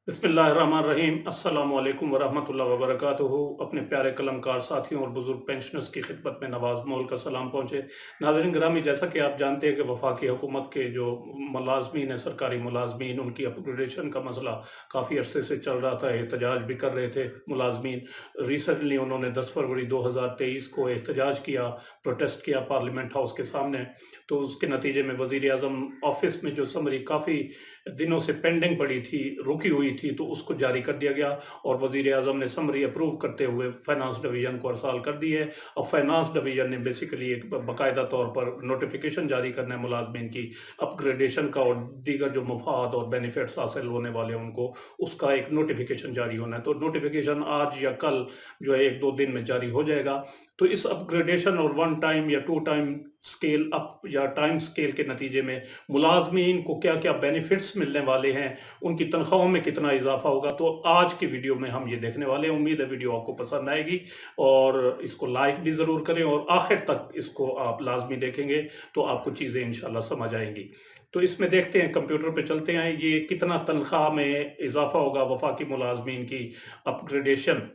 बिस्मिल्लाहिर्रहमानिर्रहीम। अस्सलामु अलैकुम वरहमतुल्लाहि वबरकातुहू। अपने प्यारे कलमकार साथियों और बुजुर्ग पेंशनर्स की खिदमत में नवाज मोल का सलाम पहुँचे। नाज़रीन गिरामी, जैसा कि आप जानते हैं कि वफाकी हुकूमत के जो मुलाजमीन हैं, सरकारी मुलाजमीन, उनकी अपग्रेडेशन का मसला काफ़ी अरसे से चल रहा था। एहतजाज भी कर रहे थे मुलाजमीन। रिसेंटली उन्होंने 10 फरवरी 2023 को एहतजाज किया, प्रोटेस्ट किया पार्लियामेंट हाउस के सामने। तो उसके नतीजे में वज़ीर आज़म ऑफिस में जो समरी काफ़ी दिनों से पेंडिंग पड़ी थी, रुकी हुई थी, तो उसको जारी कर दिया गया और वज़ीर आज़म ने समरी अप्रूव करते हुए फाइनेंस डिवीज़न को अरसाल कर दी है। अब फाइनेंस डिवीज़न ने बेसिकली एक बाकायदा तौर पर नोटिफिकेशन जारी करना है मुलाजमीन की अपग्रेडेशन का और दीगर जो मफाद और बेनिफिट्स हासिल होने वाले हैं उनको, उसका एक नोटिफिकेशन जारी होना है। तो नोटिफिकेशन आज या कल जो है 1-2 दिन में जारी हो जाएगा। तो इस अपग्रेडेशन और वन टाइम या टू टाइम स्केल अप या टाइम स्केल के नतीजे में मुलाजमीन को क्या क्या बेनिफिट्स मिलने वाले हैं, उनकी तनख्वाहों में कितना इजाफा होगा, तो आज की वीडियो में हम ये देखने वाले हैं। उम्मीद है वीडियो आपको पसंद आएगी और इसको लाइक भी ज़रूर करें और आखिर तक इसको आप लाजमी देखेंगे तो आपको चीज़ें इंशाल्लाह समझ आएंगी। तो इसमें देखते हैं, कंप्यूटर पे चलते हैं, ये कितना तनख्वाह में इजाफा होगा वफाकी मुलाजमीन की अपग्रेडेशन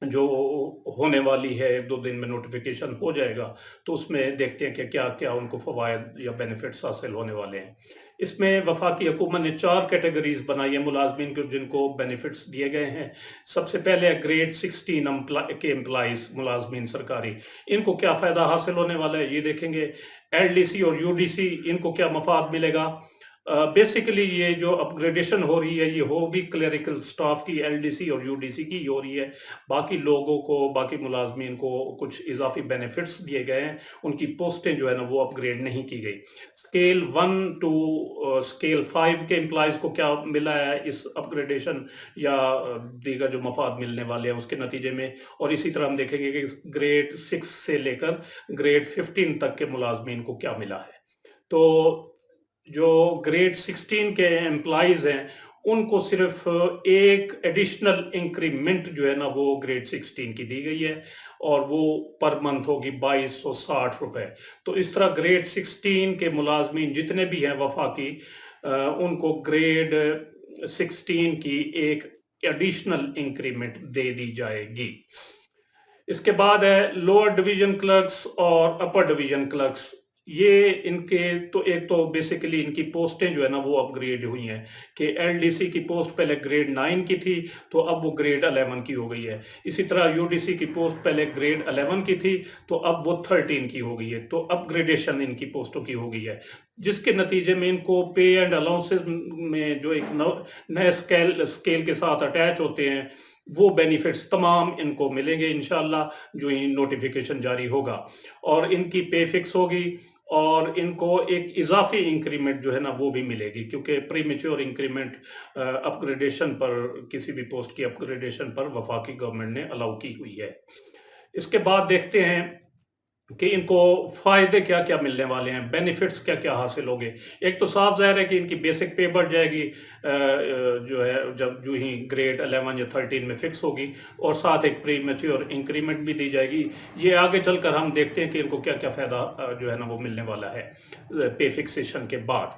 जो होने वाली है। 1-2 दिन में नोटिफिकेशन हो जाएगा, तो उसमें देखते हैं कि क्या क्या उनको फवायद या बेनिफिट्स हासिल होने वाले हैं। इसमें वफाकी हुकूमत ने 4 कैटेगरीज बनाई है मुलाजमीन को जिनको बेनिफिट्स दिए गए हैं। सबसे पहले है ग्रेड 16 के एम्प्लॉइज मुलाजमीन सरकारी, इनको क्या फ़ायदा हासिल होने वाला है ये देखेंगे। एलडीसी और यूडीसी, इनको क्या मफाद मिलेगा। बेसिकली ये जो अपग्रेडेशन हो रही है ये हो भी क्लरिकल स्टाफ की, एलडीसी और यूडीसी की हो रही है। बाकी लोगों को, बाकी मुलाजमीन को कुछ इजाफी बेनिफिट्स दिए गए हैं, उनकी पोस्टें जो है ना वो अपग्रेड नहीं की गई। स्केल 1 टू स्केल 5 के एम्प्लॉयज़ को क्या मिला है इस अपग्रेडेशन या दीगर जो मफाद मिलने वाले हैं उसके नतीजे में। और इसी तरह हम देखेंगे कि ग्रेड 6 से लेकर ग्रेड 15 तक के मुलाजमीन को क्या मिला है। तो जो ग्रेड 16 के एम्प्लॉइज हैं उनको सिर्फ एक एडिशनल इंक्रीमेंट जो है ना वो ग्रेड 16 की दी गई है और वो पर मंथ होगी 2260 रुपए। तो इस तरह ग्रेड 16 के मुलाजमीन जितने भी हैं वफाकी, उनको ग्रेड 16 की एक एडिशनल इंक्रीमेंट दे दी जाएगी। इसके बाद है लोअर डिवीजन क्लर्क्स और अपर डिवीजन क्लर्क्स। ये इनके तो एक तो बेसिकली इनकी पोस्टें जो है ना वो अपग्रेड हुई हैं कि एलडीसी की पोस्ट पहले ग्रेड 9 की थी तो अब वो ग्रेड 11 की हो गई है। इसी तरह यूडीसी की पोस्ट पहले ग्रेड 11 की थी तो अब वो 13 की हो गई है। तो अपग्रेडेशन इनकी पोस्टों की हो गई है, जिसके नतीजे में इनको पे एंड अलाउंसेस में जो एक नए स्केल स्केल के साथ अटैच होते हैं वो बेनिफिट्स तमाम इनको मिलेंगे इंशाल्लाह जो ही नोटिफिकेशन जारी होगा। और इनकी पे फिक्स होगी और इनको एक इजाफी इंक्रीमेंट जो है ना वो भी मिलेगी, क्योंकि प्रीमेच्योर इंक्रीमेंट अपग्रेडेशन पर, किसी भी पोस्ट की अपग्रेडेशन पर वफाकी गवर्नमेंट ने अलाउ की हुई है। इसके बाद देखते हैं कि इनको फायदे क्या क्या मिलने वाले हैं, बेनिफिट्स क्या क्या हासिल होंगे। एक तो साफ जाहिर है कि इनकी बेसिक पे बढ़ जाएगी, जो है जब जो ही ग्रेड 11 या 13 में फिक्स होगी, और साथ एक प्री मैच्योर इंक्रीमेंट भी दी जाएगी। ये आगे चलकर हम देखते हैं कि इनको क्या क्या फायदा जो है ना वो मिलने वाला है पे फिक्सेशन के बाद।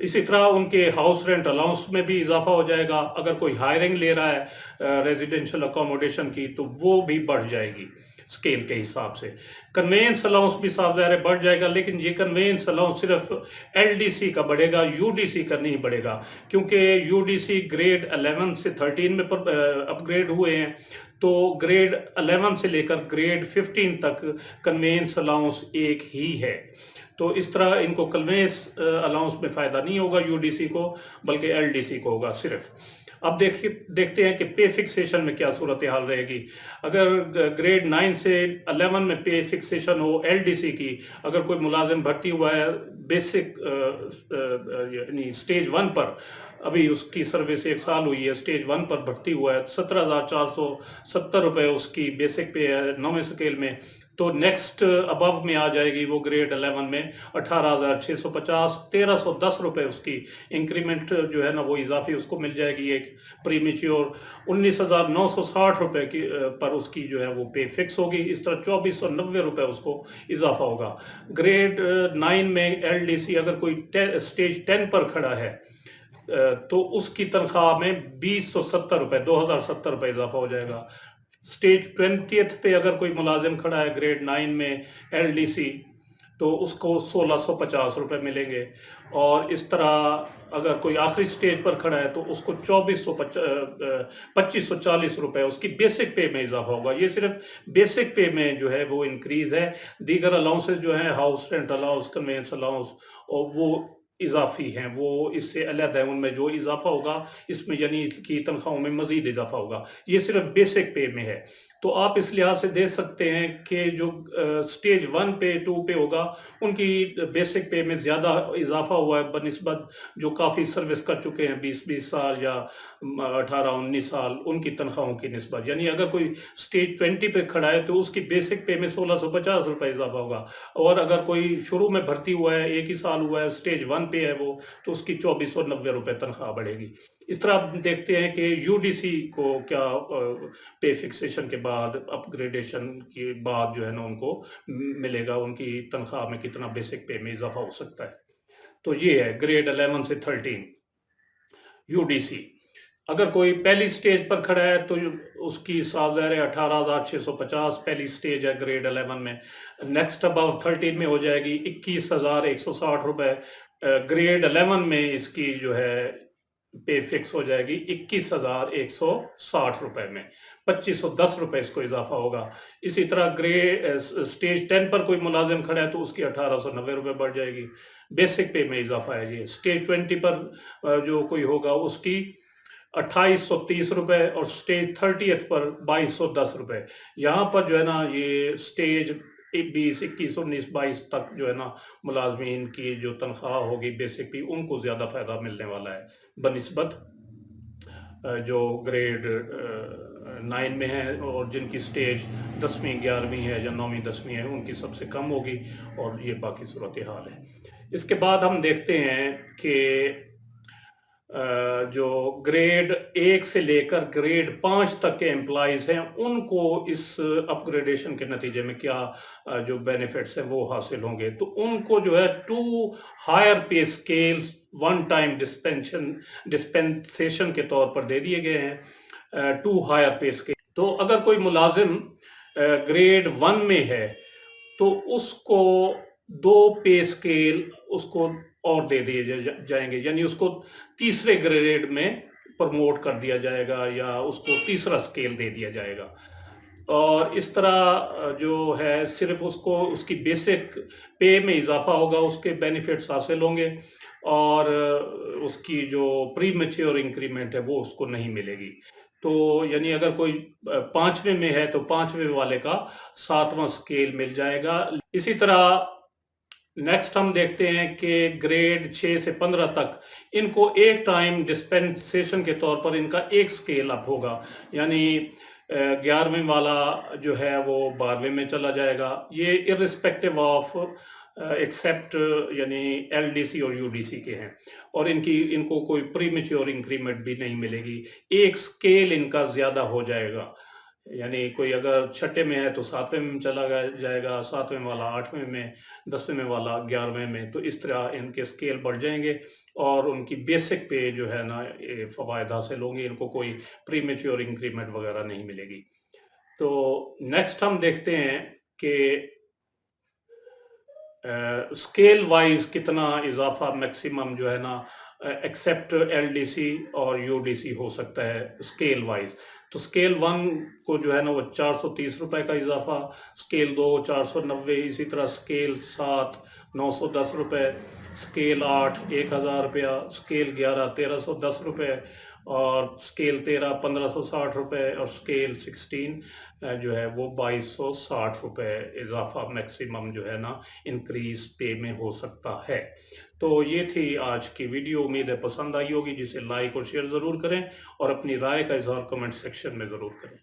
इसी तरह उनके हाउस रेंट अलाउंस में भी इजाफा हो जाएगा। अगर कोई हायरिंग ले रहा है रेजिडेंशियल अकोमोडेशन की तो वो भी बढ़ जाएगी स्केल के हिसाब से। कन्वेंस अलाउंस भी साफ ज़ाहिर है बढ़ जाएगा, लेकिन ये कन्वेंस अलाउंस सिर्फ एलडीसी का बढ़ेगा, यूडीसी का नहीं बढ़ेगा, क्योंकि यूडीसी ग्रेड 11 से 13 में अपग्रेड हुए हैं। तो ग्रेड 11 से लेकर ग्रेड 15 तक कन्वेंस अलाउंस एक ही है। तो इस तरह इनको कन्वेंस अलाउंस में फ़ायदा नहीं होगा यूडीसी को, बल्कि एलडीसी को होगा सिर्फ। अब देखते हैं कि पे फिक्सेशन में क्या सूरत हाल रहेगी। अगर ग्रेड 9 से 11 में पे फिक्सेशन हो एलडीसी की, अगर कोई मुलाजिम भर्ती हुआ है बेसिक यानी स्टेज 1 पर, अभी उसकी सर्विस 1 साल हुई है, स्टेज 1 पर भर्ती हुआ है, 17,470 रुपए उसकी बेसिक पे है 9वें स्केल में। तो नेक्स्ट अबव में आ जाएगी वो ग्रेड 11 में 18,650, 1,310 रुपए उसकी इंक्रीमेंट जो है ना वो इजाफी उसको मिल जाएगी। एक प्रीमेच्योर 19,960 रुपए की पर उसकी जो है वो पे फिक्स होगी। इस तरह 2,490 रुपए उसको इजाफा होगा। ग्रेड 9 में एलडीसी अगर कोई स्टेज 10 पर खड़ा है तो उसकी तनख्वाह में 2070 रुपए 2070 रुपए इजाफा हो जाएगा। स्टेज 20th पे अगर कोई मुलाजिम खड़ा है ग्रेड 9 में एलडीसी, तो उसको 1650 रुपए मिलेंगे। और इस तरह अगर कोई आखिरी स्टेज पर खड़ा है तो उसको 2540 रुपए उसकी बेसिक पे में इजाफा होगा। ये सिर्फ बेसिक पे में जो है वो इंक्रीज है। दीगर अलाउंसेस जो है, house rent allowance, convince allowance, और वो इजाफी हैं, वो इससे अलग है। उनमें जो इजाफा होगा इसमें यानी कि तनख्वाहों में मजीद इजाफा होगा। ये सिर्फ बेसिक पे में है। तो आप इस लिहाज से देख सकते हैं कि जो स्टेज 1 पे 2 पे होगा उनकी बेसिक पे में ज़्यादा इजाफा हुआ है बनिस्बत जो काफ़ी सर्विस कर चुके हैं 20-20 साल या 18-19 साल, उनकी तनख्वाहों की निस्बत। यानी अगर कोई स्टेज 20 पे खड़ा है तो उसकी बेसिक पे में 1650 रुपए इजाफा होगा। और अगर कोई शुरू में भर्ती हुआ है, एक ही साल हुआ है, स्टेज 1 पे है वो, तो उसकी 2490 रुपए तनख्वाह बढ़ेगी। इस तरह आप देखते हैं कि यूडीसी को क्या पे फिक्सेशन के बाद, अपग्रेडेशन के बाद जो है ना उनको मिलेगा, उनकी तनख्वाह में कितना बेसिक पे में इजाफा हो सकता है। तो ये है ग्रेड 11 से 13 यूडीसी। अगर कोई पहली स्टेज पर खड़ा है तो उसकी साज़र है 18,650, पहली स्टेज है ग्रेड 11 में। नेक्स्ट अबव 13 में हो जाएगी 21,160 रुपए। ग्रेड 11 में इसकी जो है पे फिक्स हो जाएगी 21,160 रुपए में, 2510 रुपए इसको इजाफा होगा। इसी तरह स्टेज 10 पर कोई मुलाजिम खड़ा है तो उसकी 1890 रुपए बढ़ जाएगी, बेसिक पे में इजाफा है ये। स्टेज 20 पर जो कोई होगा उसकी 2830 रुपए, और स्टेज 30th पर 2210 रुपए। यहाँ पर जो है ना ये स्टेज 20, 21, 19, 22 तक जो है ना मुलाजमीन की जो तनख्वाह होगी बेसिक भी, उनको ज़्यादा फ़ायदा मिलने वाला है बनिस्बत जो ग्रेड 9 में है, और जिनकी स्टेज 10वीं 11वीं है या 9वीं 10वीं है उनकी सबसे कम होगी। और ये बाकी सूरत हाल है। इसके बाद हम देखते हैं कि जो ग्रेड 1 से लेकर ग्रेड 5 तक के एम्प्लॉइज हैं उनको इस अपग्रेडेशन के नतीजे में क्या जो बेनिफिट्स हैं वो हासिल होंगे। तो उनको जो है 2 हायर पे स्केल्स वन टाइम डिस्पेंसेशन के तौर पर दे दिए गए हैं, 2 हायर पे स्केल। तो अगर कोई मुलाजिम ग्रेड 1 में है तो उसको 2 पे स्केल उसको और दे दिए जाएंगे, यानी उसको तीसरे ग्रेड में प्रमोट कर दिया जाएगा या उसको तीसरा स्केल दे दिया जाएगा। और इस तरह जो है सिर्फ उसको उसकी बेसिक पे में इजाफा होगा, उसके बेनिफिट्स हासिल होंगे, और उसकी जो प्री मैच्योर इंक्रीमेंट है वो उसको नहीं मिलेगी। तो यानी अगर कोई 5वें में है तो 5वें वाले का 7वां स्केल मिल जाएगा। इसी तरह नेक्स्ट हम देखते हैं कि ग्रेड 6 से 15 तक इनको एक टाइम डिस्पेंसेशन के तौर पर इनका एक स्केल अप होगा, यानी 11वें वाला जो है वो 12वें में चला जाएगा। ये इर्रिस्पेक्टिव ऑफ एक्सेप्ट यानी एलडीसी और यूडीसी के हैं, और इनको कोई प्री मैच्योर इंक्रीमेंट भी नहीं मिलेगी। एक स्केल इनका ज्यादा हो जाएगा, यानी कोई अगर छठे में है तो 7वें में चला जाएगा, 7वें वाला 8वें में, 10वें वाला 11वें में। तो इस तरह इनके स्केल बढ़ जाएंगे और उनकी बेसिक पे जो है ना फवायद हासिल होंगे, इनको कोई प्री मैच्योर इंक्रीमेंट वगैरह नहीं मिलेगी। तो नेक्स्ट हम देखते हैं कि स्केल वाइज कितना इजाफा मैक्सिमम जो है ना एक्सेप्ट एलडीसी और यूडीसी हो सकता है स्केल वाइज। तो स्केल 1 को जो है ना वो 430 रुपए का इजाफा, स्केल 2 490, इसी तरह स्केल 7 910 रुपए, स्केल 8 1000 रुपया, स्केल 11 1310 रुपए, और स्केल 13 1560 रुपए, और स्केल 16 जो है वो 2260 रुपए इजाफा मैक्सिमम जो है ना इंक्रीज पे में हो सकता है। तो ये थी आज की वीडियो, उम्मीद है पसंद आई होगी, जिसे लाइक और शेयर ज़रूर करें और अपनी राय का इजहार कमेंट सेक्शन में ज़रूर करें।